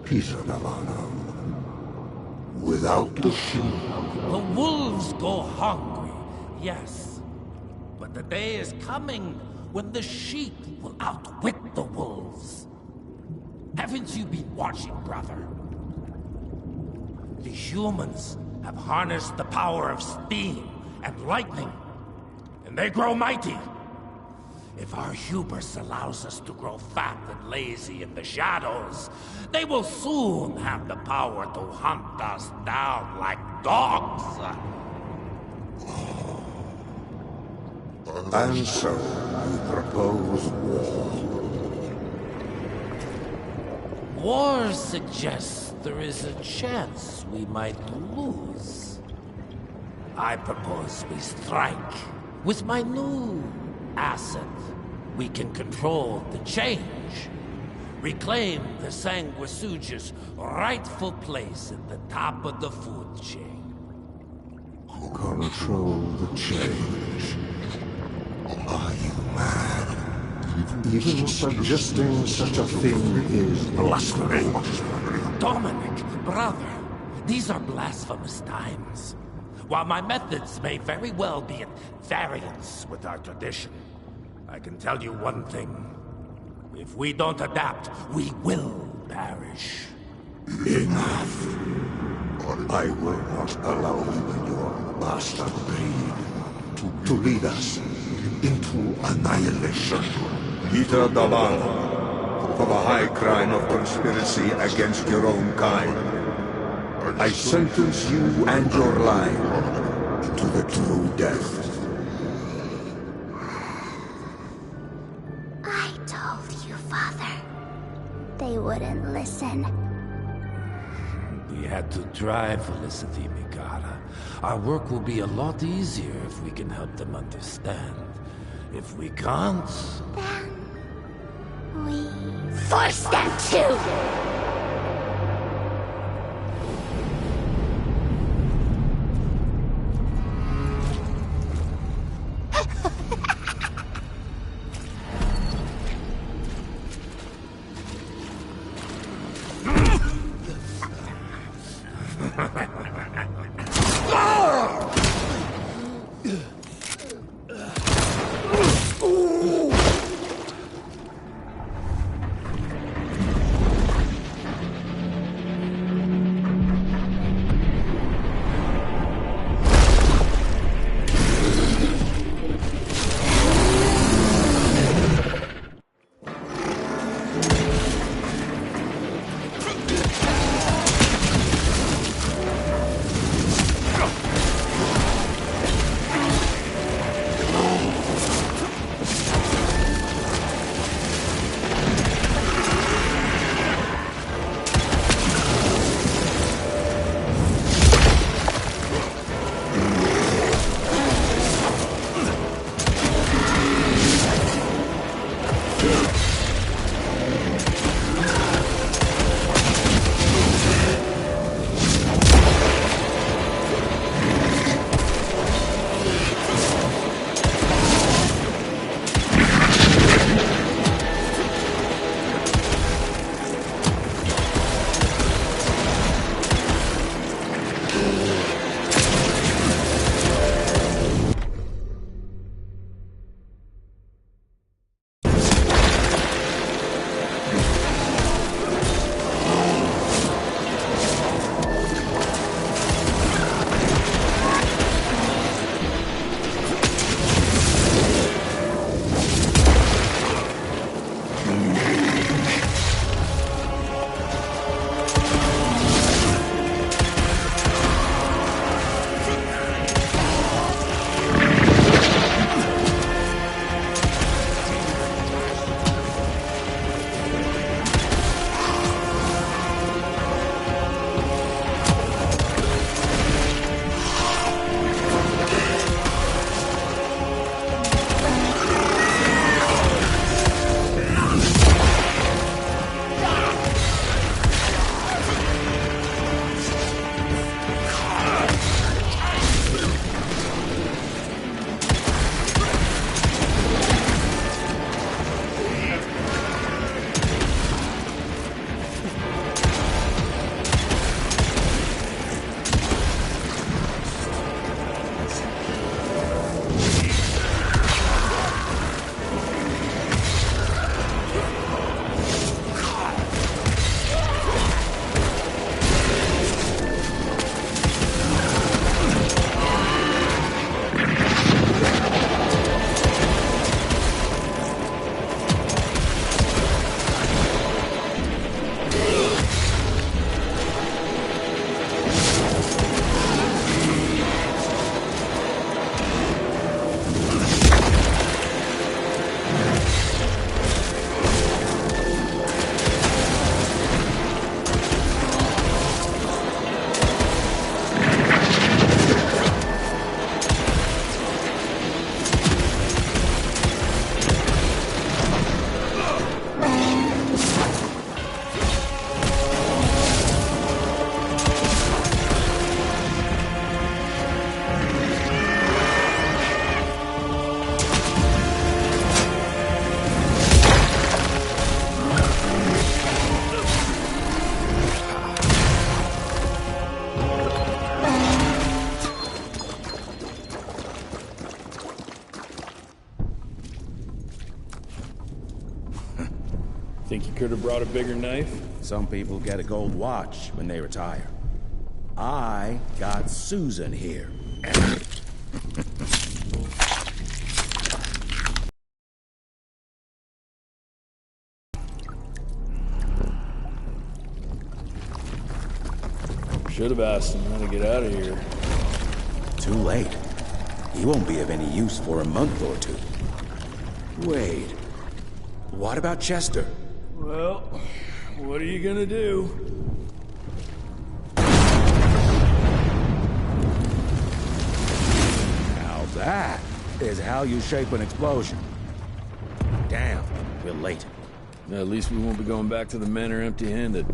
Peter Navarro. Without the sheep. The wolves go hungry, yes. But the day is coming when the sheep will outwit the wolves. Haven't you been watching, brother? The humans have harnessed the power of steam and lightning, and they grow mighty. If our hubris allows us to grow fat and lazy in the shadows, they will soon have the power to hunt us down like dogs. And so, you propose war. War suggests there is a chance we might lose. I propose we strike. With my new asset, we can control the change. Reclaim the Sanguisuja's rightful place at the top of the food chain. Control the change. Are you mad? Even suggesting such a thing is blasphemy. Dominic, brother, these are blasphemous times. While my methods may very well be at variance with our tradition, I can tell you one thing. If we don't adapt, we will perish. Enough. I will not allow you and your master breed to lead us into annihilation. Peter Navarro, for the high crime of conspiracy against your own kind, I sentence you and your line to the true death. I told you, Father. They wouldn't listen. We had to try, Felicity Mikata. Our work will be a lot easier if we can help them understand. If we can't... Then... we... force them to! could have brought a bigger knife? Some people get a gold watch when they retire. I got Susan here. Should have asked him how to get out of here. Too late. He won't be of any use for a month or two. Wait. What about Chester? Well, what are you gonna do? Now that is how you shape an explosion. Damn, we're late. At least we won't be going back to the manor empty-handed.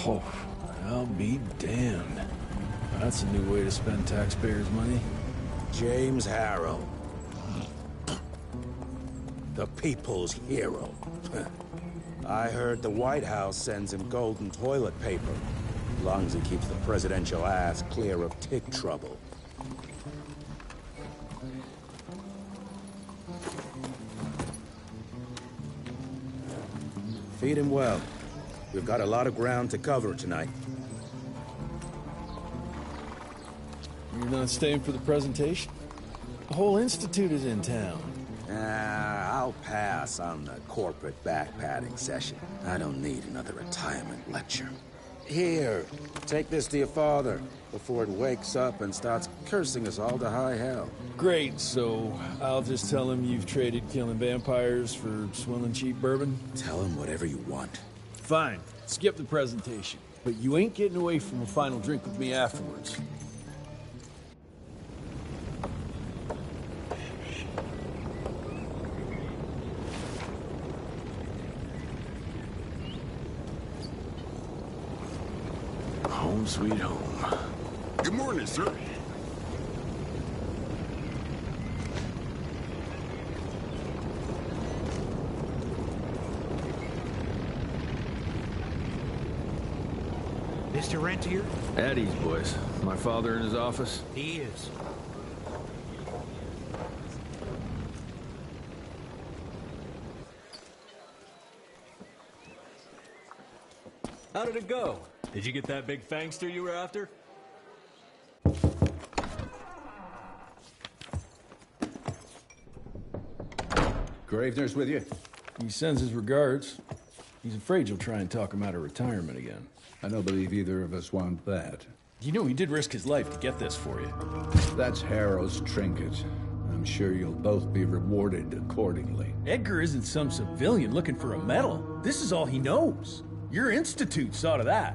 Oh, I'll be damned. That's a new way to spend taxpayers' money. James Harrow. The people's hero. I heard the White House sends him golden toilet paper, as long as he keeps the presidential ass clear of tick trouble. Feed him well. We've got a lot of ground to cover tonight. You're not staying for the presentation? The whole institute is in town. I'll pass on the corporate back-patting session. I don't need another retirement lecture. Here, take this to your father before it wakes up and starts cursing us all to high hell. Great, so I'll just tell him you've traded killing vampires for swilling cheap bourbon? Tell him whatever you want. Fine, skip the presentation. But you ain't getting away from a final drink with me afterwards. Home sweet home. Good morning, sir. Mr. Rentier? At ease, boys. My father in his office? He is. How did it go? Did you get that big fangster you were after? Gravener's with you? He sends his regards. He's afraid you'll try and talk him out of retirement again. I don't believe either of us want that. You know he did risk his life to get this for you. That's Harrow's trinket. I'm sure you'll both be rewarded accordingly. Edgar isn't some civilian looking for a medal. This is all he knows. Your institute saw to that.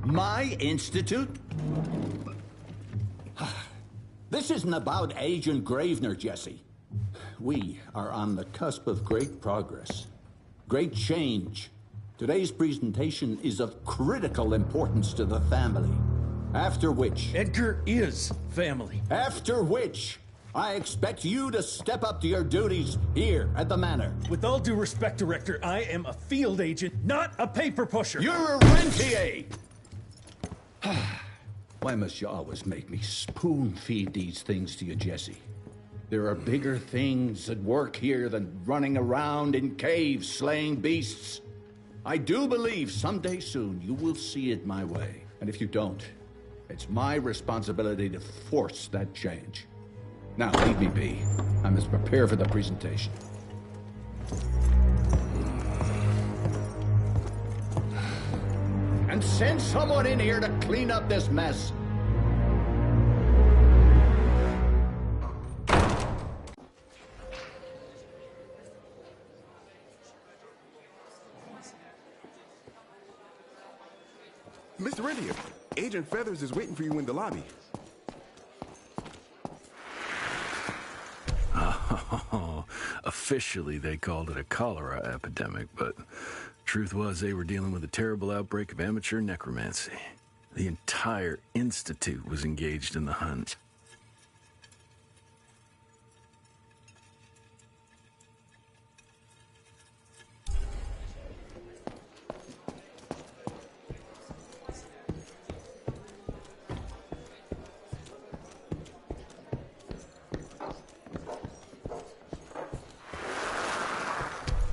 My institute? This isn't about Agent Gravener, Jesse. We are on the cusp of great progress, great change. Today's presentation is of critical importance to the family. After which... Edgar is family. After which, I expect you to step up to your duties here at the manor. With all due respect, Director, I am a field agent, not a paper pusher. You're a rentier! Why must you always make me spoon-feed these things to you, Jesse? There are bigger things at work here than running around in caves slaying beasts. I do believe someday soon you will see it my way. And if you don't, it's my responsibility to force that change. Now, leave me be. I must prepare for the presentation. And send someone in here to clean up this mess. Mr. Rentier, Agent Feathers is waiting for you in the lobby. Officially, they called it a cholera epidemic, but truth was they were dealing with a terrible outbreak of amateur necromancy. The entire institute was engaged in the hunt.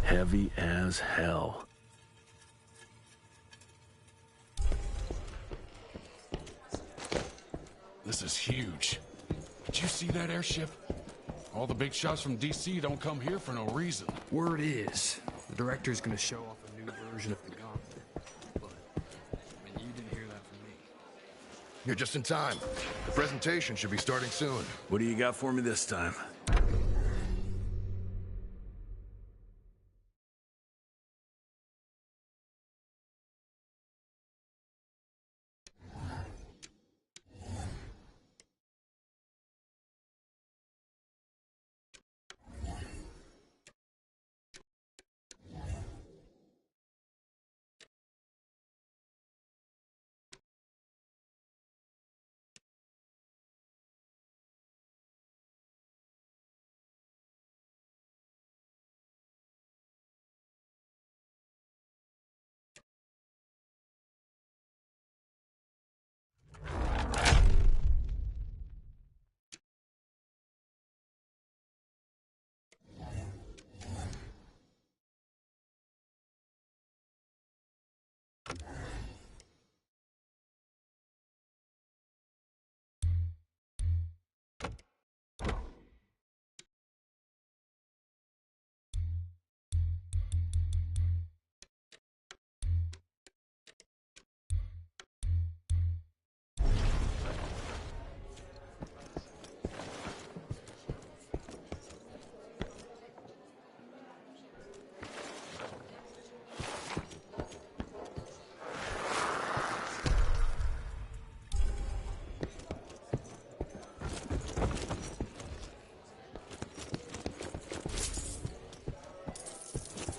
Heavy as hell. This is huge. Did you see that airship? All the big shots from DC don't come here for no reason. Word is, the director's gonna show off a new version of the Gauntlet. But, I mean, you didn't hear that from me. You're just in time. The presentation should be starting soon. What do you got for me this time?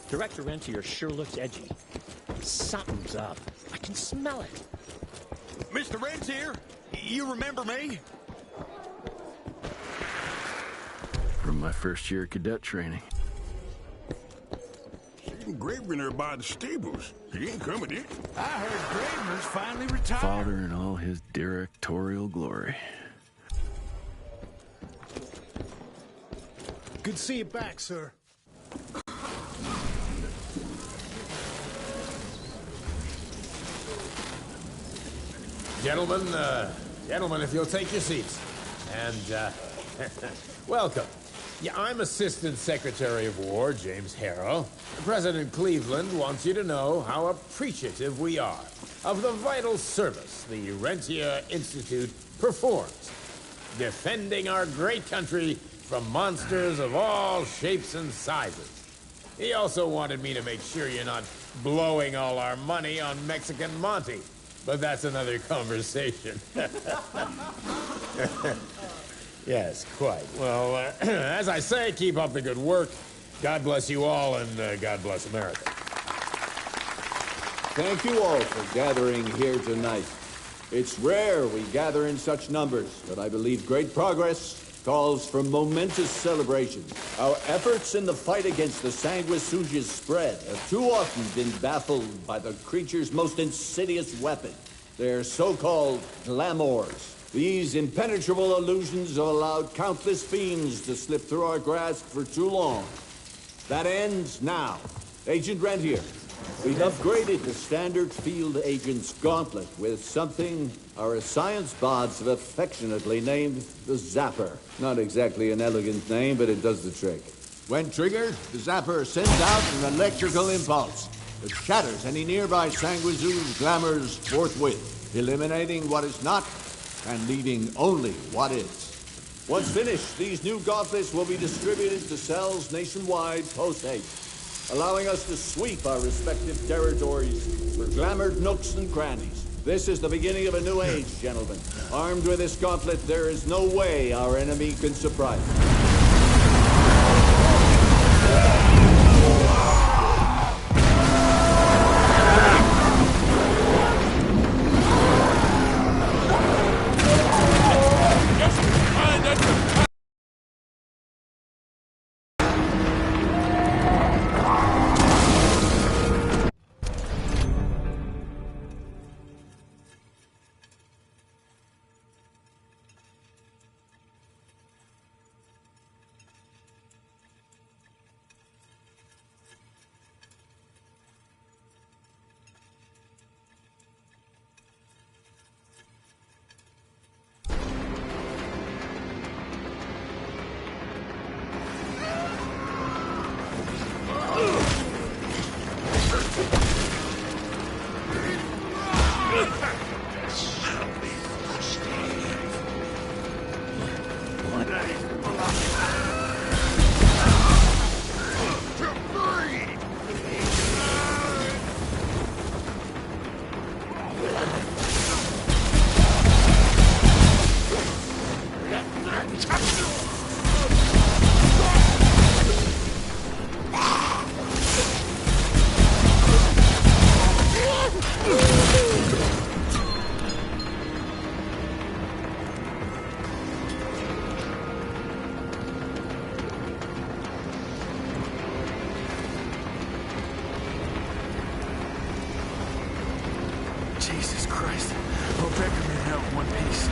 Director Rentier sure looks edgy. Something's up. I can smell it. Mr. Rentier, you remember me? From my first year of cadet training. Seen Gravener by the stables. He ain't coming in. I heard Gravener's finally retired. Father in all his directorial glory. Good to see you back, sir. Gentlemen, if you'll take your seats. And, welcome. Yeah, I'm Assistant Secretary of War, James Harrow. President Cleveland wants you to know how appreciative we are of the vital service the Rentier Institute performs, defending our great country from monsters of all shapes and sizes. He also wanted me to make sure you're not blowing all our money on Mexican Monty. But that's another conversation. Yes, quite. Well, as I say, keep up the good work. God bless you all, and God bless America. Thank you all for gathering here tonight. It's rare we gather in such numbers, but I believe great progress calls for momentous celebration. Our efforts in the fight against the Sanguisuga's spread have too often been baffled by the creature's most insidious weapon, their so-called glamours. These impenetrable illusions have allowed countless fiends to slip through our grasp for too long. That ends now. Agent Rentier, we've upgraded the standard field agent's gauntlet with something our science bots have affectionately named the Zapper. Not exactly an elegant name, but it does the trick. When triggered, the Zapper sends out an electrical impulse that shatters any nearby Sanguisuga's glamours forthwith, eliminating what is not and leaving only what is. Once finished, these new gauntlets will be distributed to cells nationwide post-haste, allowing us to sweep our respective territories for glamored nooks and crannies. This is the beginning of a new age, gentlemen. Armed with this gauntlet, there is no way our enemy can surprise us. Jesus Christ. Hope Becker made it out in one piece.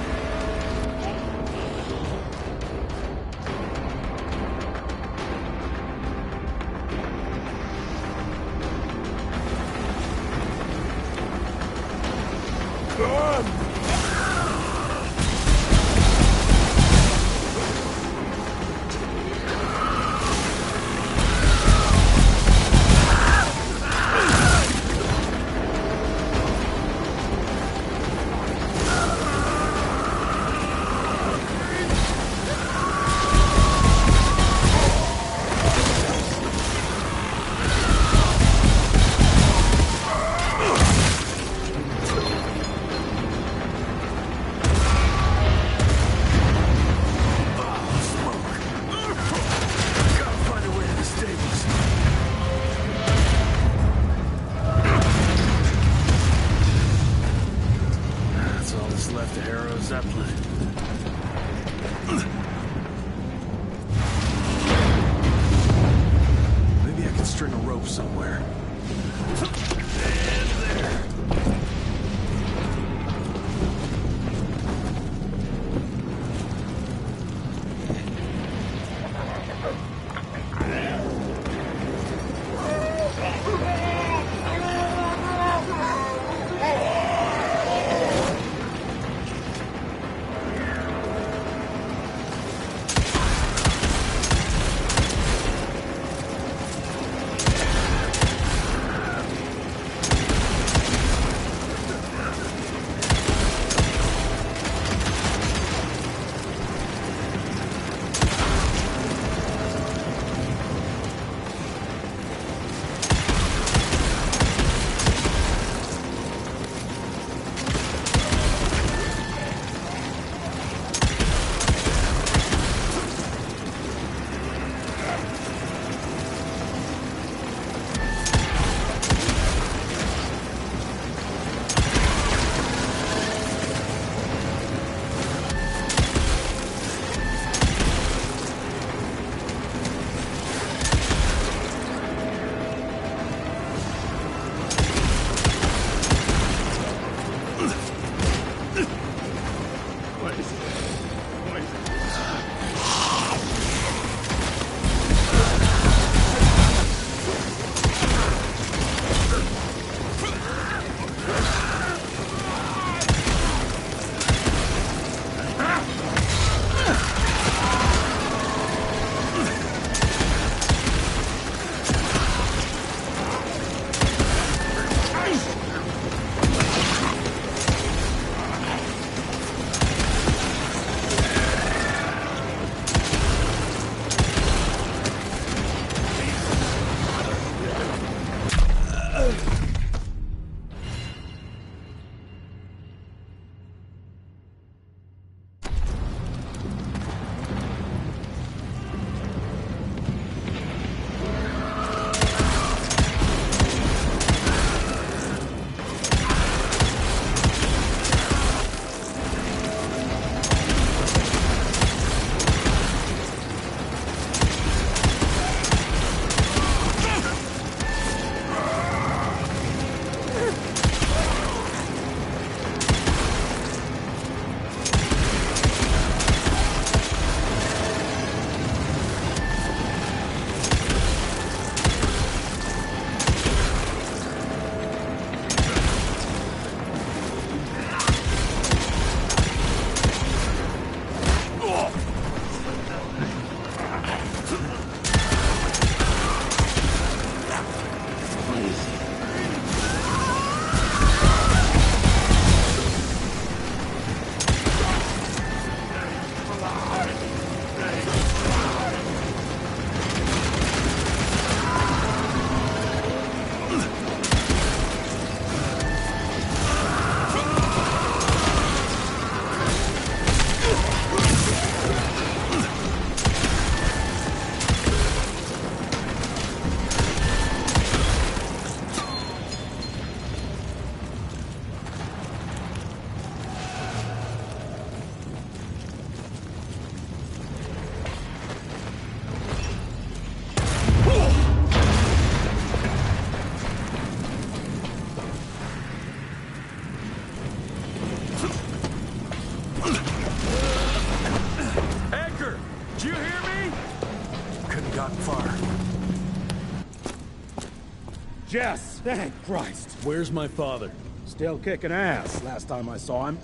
Jess! Thank Christ! Where's my father? Still kicking ass, last time I saw him.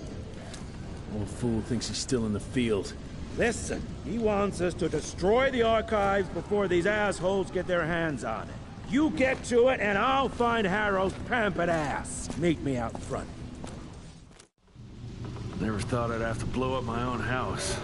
Old fool thinks he's still in the field. Listen, he wants us to destroy the archives before these assholes get their hands on it. You get to it, and I'll find Harrow's pampered ass. Meet me out front. Never thought I'd have to blow up my own house.